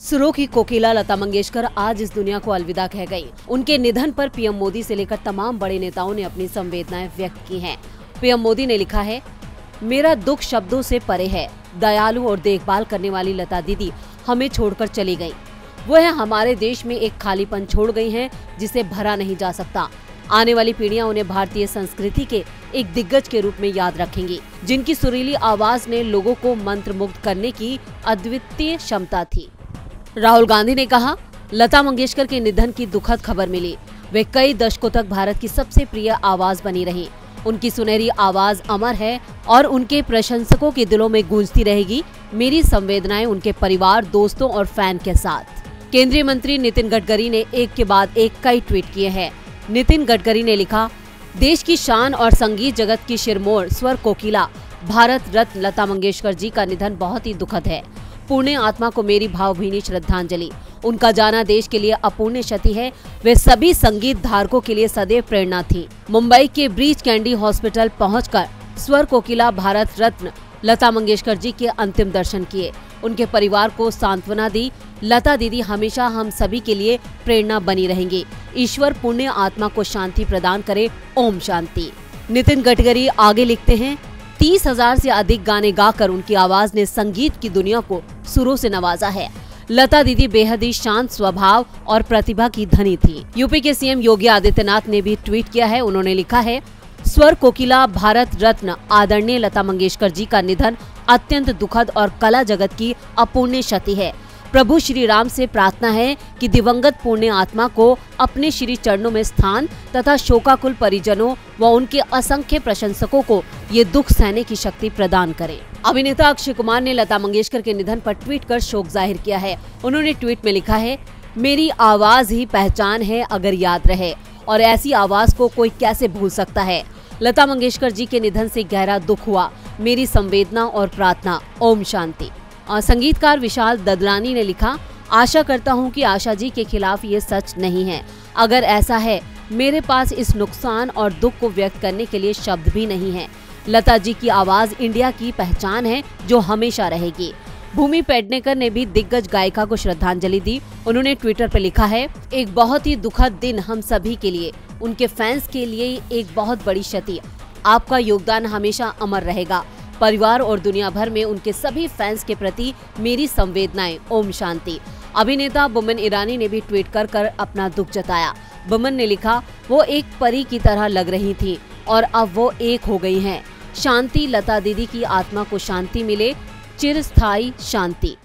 सुरों की कोकिला लता मंगेशकर आज इस दुनिया को अलविदा कह गयी। उनके निधन पर पीएम मोदी से लेकर तमाम बड़े नेताओं ने अपनी संवेदनाएं व्यक्त की हैं। पीएम मोदी ने लिखा है, मेरा दुख शब्दों से परे है। दयालु और देखभाल करने वाली लता दीदी हमें छोड़कर चली गयी। वह हमारे देश में एक खालीपन छोड़ गई हैं, जिसे भरा नहीं जा सकता। आने वाली पीढ़ियां उन्हें भारतीय संस्कृति के एक दिग्गज के रूप में याद रखेंगी, जिनकी सुरीली आवाज ने लोगों को मंत्रमुग्ध करने की अद्वितीय क्षमता थी। राहुल गांधी ने कहा, लता मंगेशकर के निधन की दुखद खबर मिली। वे कई दशकों तक भारत की सबसे प्रिय आवाज बनी रही। उनकी सुनहरी आवाज अमर है और उनके प्रशंसकों के दिलों में गूंजती रहेगी। मेरी संवेदनाएं उनके परिवार, दोस्तों और फैन के साथ। केंद्रीय मंत्री नितिन गडकरी ने एक के बाद एक कई ट्वीट किए हैं। नितिन गडकरी ने लिखा, देश की शान और संगीत जगत की शिरमौर स्वर कोकिला भारत रत्न लता मंगेशकर जी का निधन बहुत ही दुखद है। पुण्य आत्मा को मेरी भावभीनी श्रद्धांजलि। उनका जाना देश के लिए अपूर्णीय क्षति है। वे सभी संगीत धारकों के लिए सदैव प्रेरणा थी। मुंबई के ब्रीच कैंडी हॉस्पिटल पहुंचकर स्वर कोकिला भारत रत्न लता मंगेशकर जी के अंतिम दर्शन किए। उनके परिवार को सांत्वना दी। लता दीदी हमेशा हम सभी के लिए प्रेरणा बनी रहेंगी। ईश्वर पुण्य आत्मा को शांति प्रदान करे। ओम शांति। नितिन गडकरी आगे लिखते हैं, 30,000 से अधिक गाने गाकर उनकी आवाज ने संगीत की दुनिया को सुरों से नवाजा है। लता दीदी बेहद ही शांत स्वभाव और प्रतिभा की धनी थी। यूपी के सीएम योगी आदित्यनाथ ने भी ट्वीट किया है। उन्होंने लिखा है, स्वर कोकिला भारत रत्न आदरणीय लता मंगेशकर जी का निधन अत्यंत दुखद और कला जगत की अपूर्णीय क्षति है। प्रभु श्री राम से प्रार्थना है कि दिवंगत पुण्य आत्मा को अपने श्री चरणों में स्थान तथा शोकाकुल परिजनों व उनके असंख्य प्रशंसकों को ये दुख सहने की शक्ति प्रदान करें। अभिनेता अक्षय कुमार ने लता मंगेशकर के निधन पर ट्वीट कर शोक जाहिर किया है। उन्होंने ट्वीट में लिखा है, मेरी आवाज ही पहचान है अगर याद रहे, और ऐसी आवाज को कोई कैसे भूल सकता है। लता मंगेशकर जी के निधन से गहरा दुख हुआ। मेरी संवेदना और प्रार्थना। ओम शांति। संगीतकार विशाल ददलानी ने लिखा, आशा करता हूं कि आशा जी के खिलाफ ये सच नहीं है। अगर ऐसा है, मेरे पास इस नुकसान और दुख को व्यक्त करने के लिए शब्द भी नहीं है। लता जी की आवाज इंडिया की पहचान है, जो हमेशा रहेगी। भूमि पेडनेकर ने भी दिग्गज गायिका को श्रद्धांजलि दी। उन्होंने ट्विटर पर लिखा है, एक बहुत ही दुखद दिन हम सभी के लिए, उनके फैंस के लिए एक बहुत बड़ी क्षति। आपका योगदान हमेशा अमर रहेगा। परिवार और दुनिया भर में उनके सभी फैंस के प्रति मेरी संवेदनाएं। ओम शांति। अभिनेता बोमन ईरानी ने भी ट्वीट कर अपना दुख जताया। बोमन ने लिखा, वो एक परी की तरह लग रही थी और अब वो एक हो गई हैं। शांति। लता दीदी की आत्मा को शांति मिले। चिरस्थायी शांति।